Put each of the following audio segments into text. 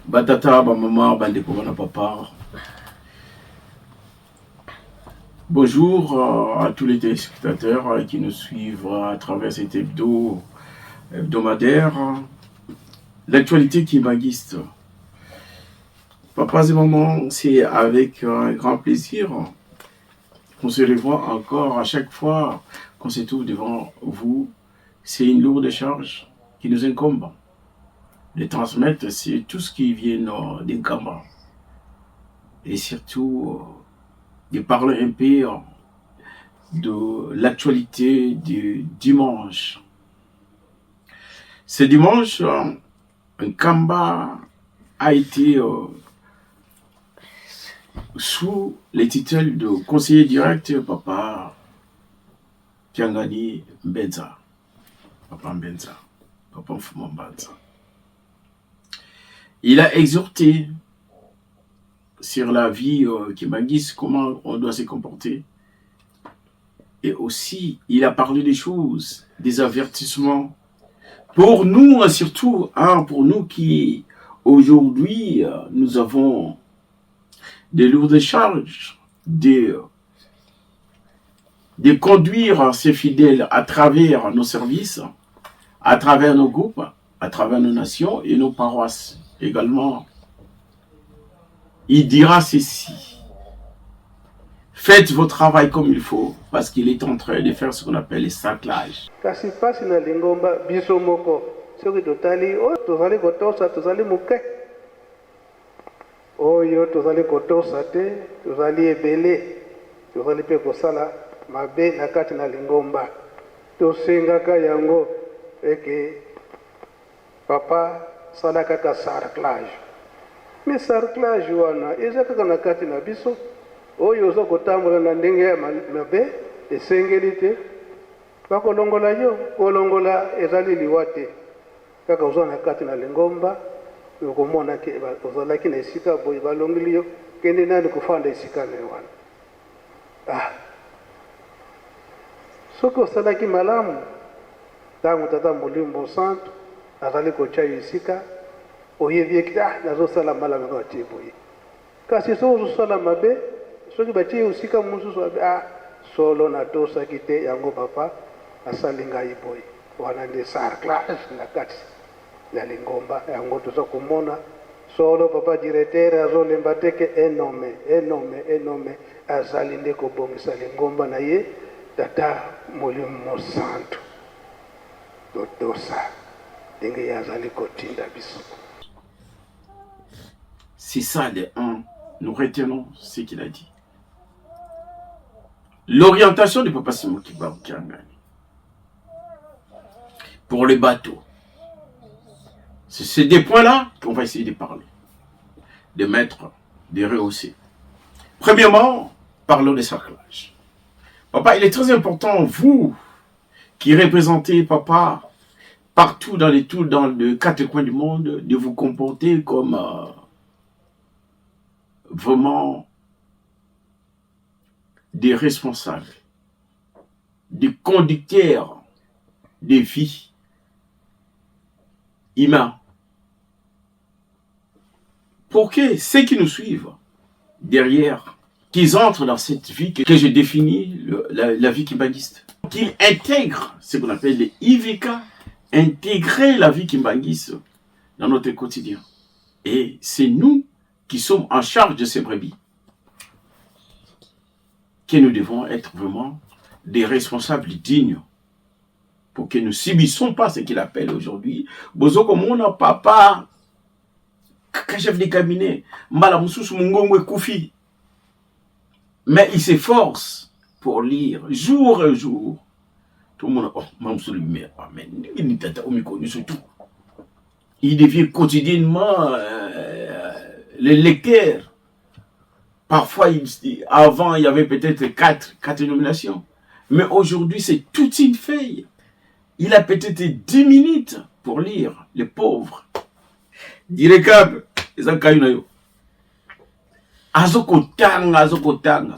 Batata, maman, bandeko, papa. Bonjour à tous les téléspectateurs qui nous suivent à travers cet hebdomadaire. L'actualité kimbanguiste. Papas et mamans, c'est avec un grand plaisir qu'on se revoit encore à chaque fois qu'on se trouve devant vous. C'est une lourde charge qui nous incombe de transmettre tout ce qui vient des gamins. Et surtout de parler un peu de l'actualité du dimanche. Ce dimanche, un Kamba a été sous les titres de conseiller direct Papa Kiangani Mbenza. Papa Mbenza. Papa Mbenza. Il a exhorté sur la vie kimbanguiste, comment on doit se comporter. Et aussi, il a parlé des choses, des avertissements. Pour nous, surtout, pour nous qui, aujourd'hui, nous avons des lourdes charges de conduire ces fidèles à travers nos services, à travers nos groupes, à travers nos nations et nos paroisses également. Il dira ceci: faites votre travail comme il faut, parce qu'il est en train de faire ce qu'on appelle les saclages. Kasi pasi na lingomba biso moko soki totali tozali kotosa tozali moke oyo tozali kotosa te tozali ebele tozali mpe kosala mabe na kati na lingomba tosengaka yango eke papa sala kaka sarclage. Mais sarclage wana eza kaka na kati na biso oyo oza kotambola na ndenge ya mabe esengeli te bakolongola yo kolongola ezali liwa te kaka oza na kati na lingomba okomona ke ozalaki na esika boye balongeli yo kende nani kofanda esika na wana soki osalaki malamu ntango tata Molimo Santo azali kotya yo esika oyebi eki nazosala malamu kaka tie boye kasi soki ozosala mabe soki batie yo esika mosusu solo natosaki te yango papa asali ngai boye wana nde sarclage na kati ya lingomba yango toza komona solo papa directeur azolemba teke enome azali nde kobongisa lingomba na ye tata Molimo Santo totosa ndenge ye azali kotinda biso. C'est ça les nous retenons ce qu'il a dit. L'orientation de Papa Simon Kiangani pour les bateaux. C'est des points-là qu'on va essayer de parler, de mettre, de rehausser. Premièrement, parlons des sarclages. Papa, il est très important, vous qui représentez Papa partout dans les quatre coins du monde, de vous comporter comme vraiment des responsables, des conducteurs de vie humains. Pour que ceux qui nous suivent derrière, qu'ils entrent dans cette vie que j'ai définie, la vie kimbanguiste, qu'ils intègrent ce qu'on appelle les IVK, intégrer la vie kimbanguiste dans notre quotidien. Et c'est nous qui sommes en charge de ces brebis que nous devons être vraiment des responsables dignes pour que nous ne subissons pas ce qu'il appelle aujourd'hui bozo comme on a papa chef de cabinet mbala mususu mungongo ekufi, mais il s'efforce pour lire jour et jour. Tout le monde il devient quotidiennement le lecteur. Parfois, avant, il y avait peut-être quatre nominations. Mais aujourd'hui, c'est toute une feuille. Il a peut-être 10 minutes pour lire, les pauvres. Direcab, les encaïnayo. Azokotanga.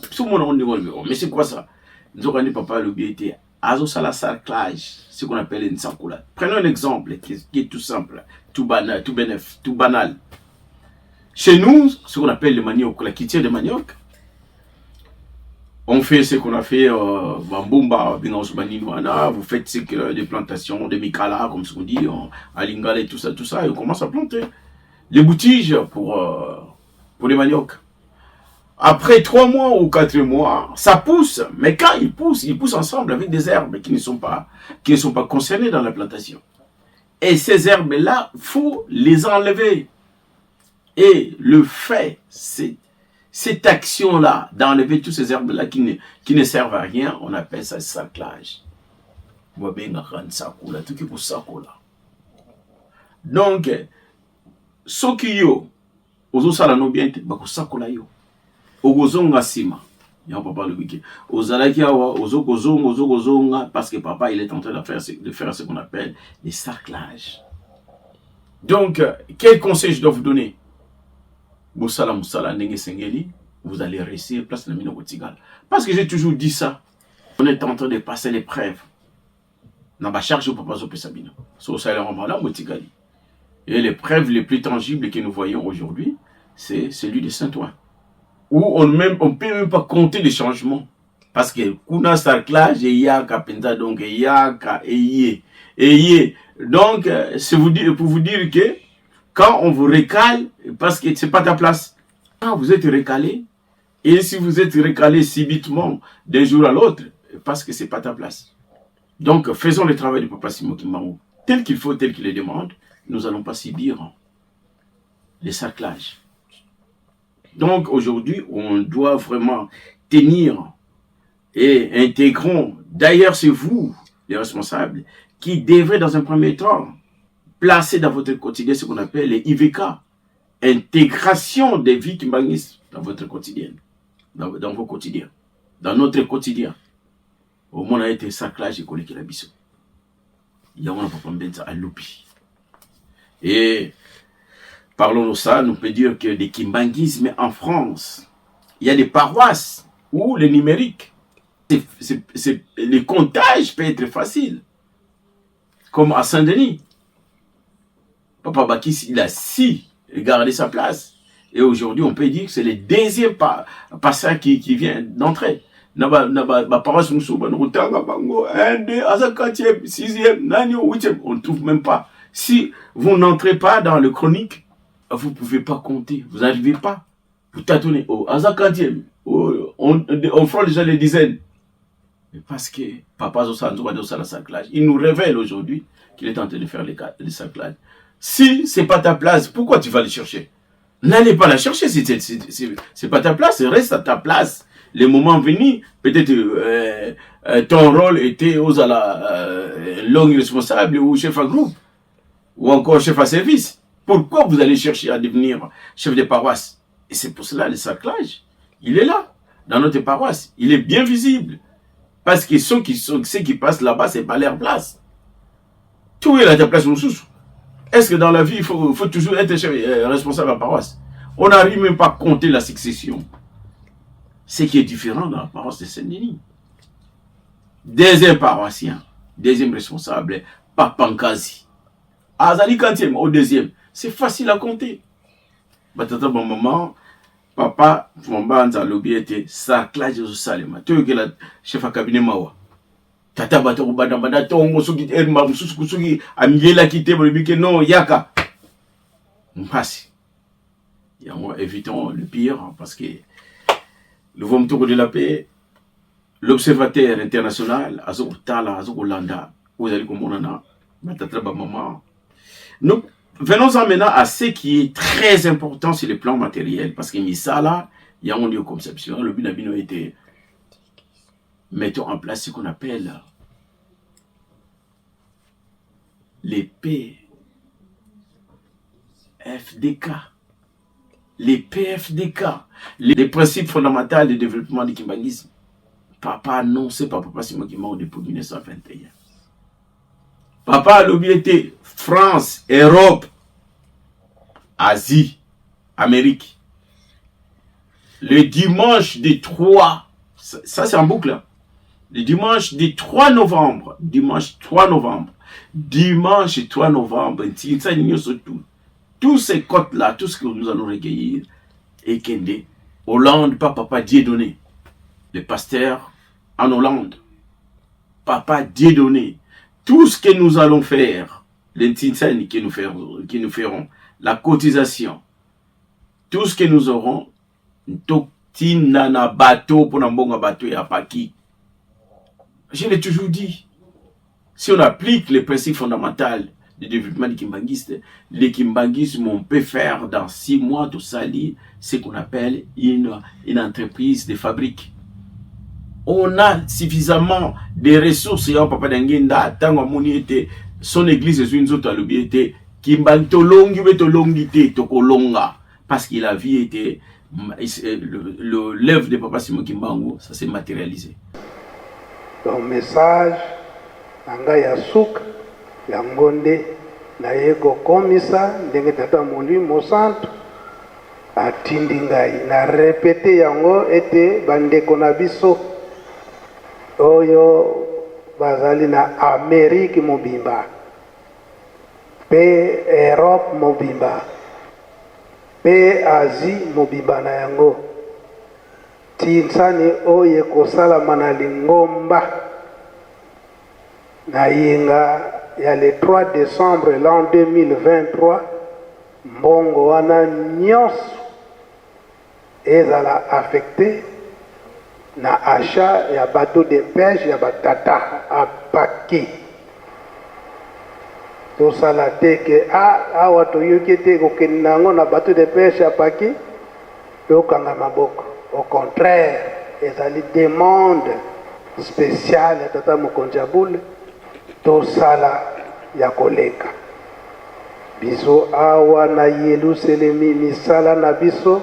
Tout le monde a dit, mais c'est quoi ça? Nous avons dit, papa, le biété. Azo sala sarclage, ce qu'on appelle une sankoula. Prenons un exemple qui est tout simple. tout banal. Chez nous, ce qu'on appelle le manioc, la quitière de manioc, on fait ce qu'on a fait Bambumba, vous faites des plantations, des mikala, comme ce qu'on dit, à Lingala et tout ça, et on commence à planter les boutiges pour les maniocs. Après 3 mois ou 4 mois, ça pousse, mais quand ils poussent ensemble avec des herbes qui ne sont pas concernées dans la plantation. Et ces herbes-là, il faut les enlever. Et le fait, cette action-là, d'enlever toutes ces herbes-là qui ne servent à rien, on appelle ça sarclage. Donc, ce qui yo, ozo sala no bien te, bako sakola yo. Ogozonga sima. Ya papa le week-end. Ozalaki awa, ozo gozonga, parce que papa, il est en train de faire ce qu'on appelle les sarclages. Donc, quel conseil je dois vous donner? Boussala Moussala Nenge Sengeli, vous allez réussir place de la Minogotigal. Parce que j'ai toujours dit ça. On est en train de passer l'épreuve. N'a pas chargé au papa Zopé Sabino. So salaire en Motigali. Et l'épreuve les plus tangibles que nous voyons aujourd'hui, c'est celui de Saint-Ouen. Où on ne peut même pas compter les changements. Parce que Kuna Sarklage et Yaka Penta, donc Yaka et Yé. Donc, c'est pour vous dire que quand on vous recale, parce que ce n'est pas ta place, quand vous êtes recalé, et si vous êtes recalé subitement d'un jour à l'autre, parce que ce n'est pas ta place. Donc, faisons le travail de Papa Simo Kimao tel qu'il faut, tel qu'il le demande. Nous n'allons pas subir les sarclages. Donc, aujourd'hui, on doit vraiment tenir et intégrons. D'ailleurs, c'est vous, les responsables, qui devrez, dans un premier temps, placer dans votre quotidien ce qu'on appelle les IVK, intégration des vies kimbangistes dans votre quotidien, dans vos quotidiens, dans notre quotidien. Au moins, on a été sarclage et collé qui la biso. Il y a un papa mbenza à loupi. Et parlons de ça, nous peut dire que des kimbangismes en France, il y a des paroisses où le numérique, les comptages peuvent être faciles, comme à Saint-Denis. Papa Bakis, il a gardé sa place. Et aujourd'hui, on peut dire que c'est le deuxième passage qui vient d'entrer. On ne trouve même pas. Si vous n'entrez pas dans le chronique, vous ne pouvez pas compter. Vous n'arrivez pas. Vous tâtonnez. On fera déjà les dizaines. Mais parce que Papa Zosanzo va faire le sarclage. Il nous révèle aujourd'hui qu'il est en train de faire les sarclages. Si ce n'est pas ta place, pourquoi tu vas les chercher? N'allez pas la chercher si ce n'est pas ta place, reste à ta place. Les moments venus, peut-être ton rôle était aux longue responsable ou chef à groupe, ou encore chef à service. Pourquoi vous allez chercher à devenir chef de paroisse? Et c'est pour cela le sarclage, il est là, dans notre paroisse. Il est bien visible. Parce que ceux qui passent là-bas, ce n'est pas leur place. Tout est à ta place, mon sous. Est-ce que dans la vie, il faut toujours être responsable à la paroisse? On n'arrive même pas à compter la succession. Ce qui est différent dans la paroisse de Saint-Denis. Deuxième paroissien, deuxième responsable, Papankazi. Azali quantième, au deuxième. C'est facile à compter. Batata bon maman, papa, mon banza lobby était sarclage au salema. Tu es le chef à cabinet Mawa. Tata bato bada tongo suki elma musuki amiyela kite bolibike non yaka. Mpasi. Évitons le pire parce que le vomitour de la paix, l'observateur international, Azokutala, Azokulanda, vous allez comprendre, Matatra maman. Nous venons-en maintenant à ce qui est très important sur le plan matériel parce que Misala, il y a un lieu conception. Le but d'Abino était mettons en place ce qu'on appelle les PFDK. Les PFDK, les principes fondamentaux de développement du kimbangisme. Papa a annoncé par Papa Simon Kimao depuis 1921. Papa a l'objectif France, Europe, Asie, Amérique. Le dimanche des 3, ça c'est en boucle. le dimanche du 3 novembre, dimanche 3 novembre, tous ces cotes-là, tout ce que nous allons recueillir, et Kende, Hollande, papa Dieudonné, le pasteur en Hollande, papa Dieudonné, tout ce que nous allons faire, les Tintsani que nous ferons, la cotisation, tout ce que nous aurons, Tinana bateau pour n'ambonga bateau et apaki. Je l'ai toujours dit, si on applique les principes fondamentaux du développement du kimbanguiste, le kimbanguisme, on peut faire dans 6 mois tout ça, ce qu'on appelle une entreprise de fabrique. On a suffisamment de ressources. Papa Dengenda, tant que était son église est une autre était kimbangi tolonga parce que la vie était l'œuvre de Papa Simon Kimbangu, ça s'est matérialisé. Donc message anga ya suka ya ngonde na yego komisa ndenge tata Molimo Santu atindi ngai na répété yango ete bandeko na biso oyo bazali na Amérique mobimba pe Europe mobimba pe Asie mobimba na yango tinsani oye kosalama na lingomba na yinga ya le 3 décembre l'an 2023 mbongo wana nyonso ezala affecté na achat ya bateau de pêche ya batata apaki tosala te ke awa toyoki te kokende nango na bateau de pêche apaki tokanga maboko. Au contraire, ezali demande spéciale ya tata mokonzi Abule tosala ya koleka biso awa na Yelusalemi misala na biso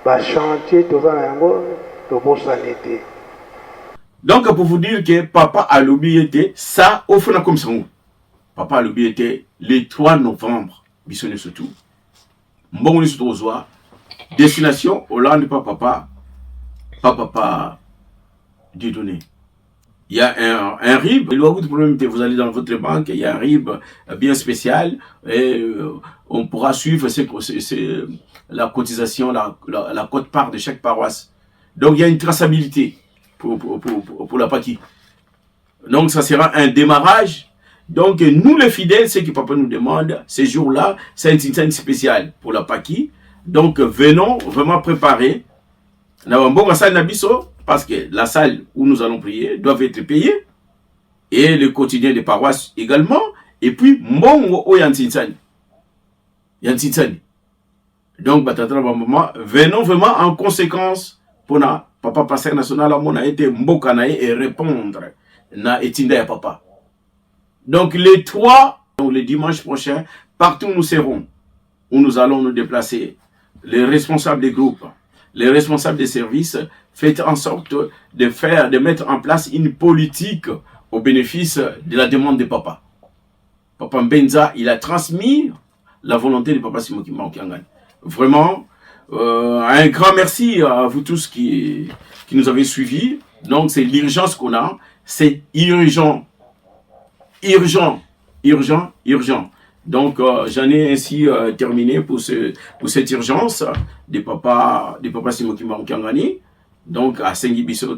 ba chantier tozana yango tobosani te. Donc pour vous dire que papa alobi était ça au fond comme ça. Papa alobi était le 3 novembre bisone surtout. Mbongo ni surtout ozwa destination Hollande papa Dieudonné. Il y a un RIB, il y a beaucoup de problèmes, vous allez dans votre banque, il y a un RIB bien spécial et on pourra suivre la cotisation, la quote-part de chaque paroisse. Donc il y a une traçabilité pour la Paki. Donc ça sera un démarrage. Donc nous les fidèles, ce que papa nous demande, ces jours-là, c'est un titre spécial pour la Paki. Donc venons vraiment préparer. Parce que la salle où nous allons prier doit être payée. Et le quotidien des paroisses également. Et puis, Mbongo o Yantinsani. Donc, venons vraiment en conséquence pour na papa pasteur national à mon a été Mbokanae et répondre na etinda ya papa. Donc, les 3, donc le dimanche prochain, partout où nous serons, où nous allons nous déplacer, les responsables des groupes, les responsables des services, faites en sorte de mettre en place une politique au bénéfice de la demande de papa. Papa Mbenza, il a transmis la volonté de papa Simon Kimbangu. Vraiment, un grand merci à vous tous qui nous avez suivis. Donc, c'est l'urgence qu'on a. C'est urgent. Donc, j'en ai ainsi terminé pour cette urgence de papa Simon Kimbangu. Donc, à Sengibiso,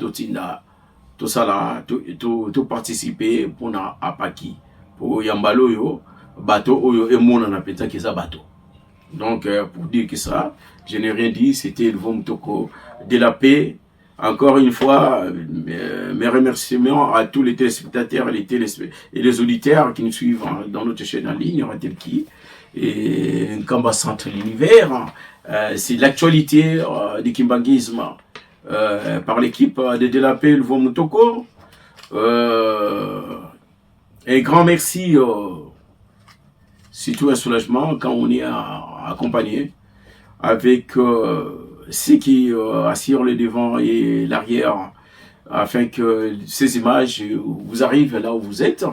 tout ça là, tout participer pour na apaki. Pour Yambalo yo, bateau oyo et mon na peta keza bateau. Donc, pour dire que ça, je n'ai rien dit, c'était le Vomtoko de la paix. Encore une fois, mes remerciements à tous les téléspectateurs et les auditeurs qui nous suivent dans notre chaîne en ligne, Ratelki, et Kamba Centre l'Univers. C'est l'actualité du kimbanguisme par l'équipe de la paix, le Vomtoko. Un grand merci, surtout un soulagement quand on est accompagné avec ceux qui assurent le devant et l'arrière afin que ces images vous arrivent là où vous êtes.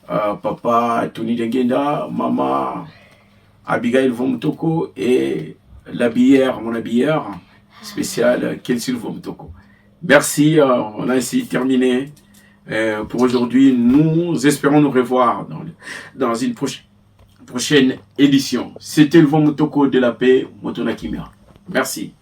Papa Tony Dengenda, maman Abigail Vomtoko et mon habillère spéciale Kelsil Vomtoko. Merci, on a ainsi terminé pour aujourd'hui. Nous espérons nous revoir dans une prochaine édition. C'était le vent Motoko de la paix, Motonakimia. Merci.